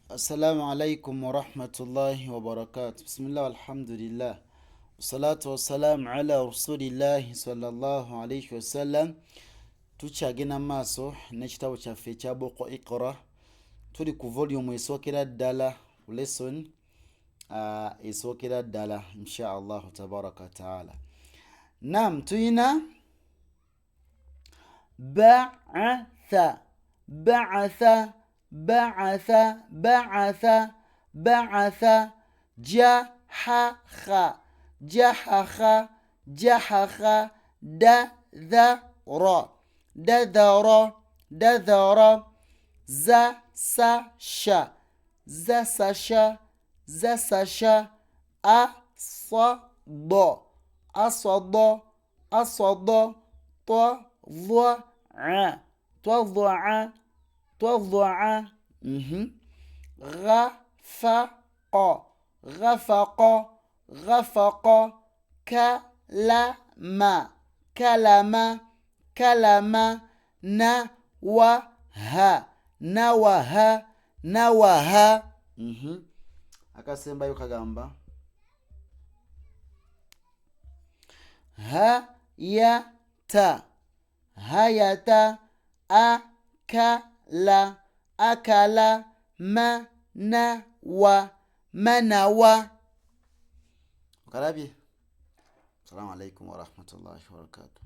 السلام عليكم ورحمة الله وبركاته. بسم الله والحمد لله والصلاة والسلام على رسول الله صلى الله عليه وسلم. tukyagenda maaso n'ekitabo kyaffe ekya buku Iqra. Tuli ku volume esookera ddala, lesson esookera ddala insha Allah tabaraka wa taala. Naam, tuyina ba'atha ba'atha ba'atha ba'atha ba'atha jahaha jahaha jahaha dadhara dadhara dadhara zasasha zasasha zasasha asada asada asada tadha'a tadha'a tadha'a ghafaqa ghafaqa ghafaqa kalama kalama kalama nawaha nawaha nawaha. Akasembayo kagamba hayata hayata akala akala manawa manawa. Okalabye. Assalamu alaikum warahmatullahi wabarakatuh.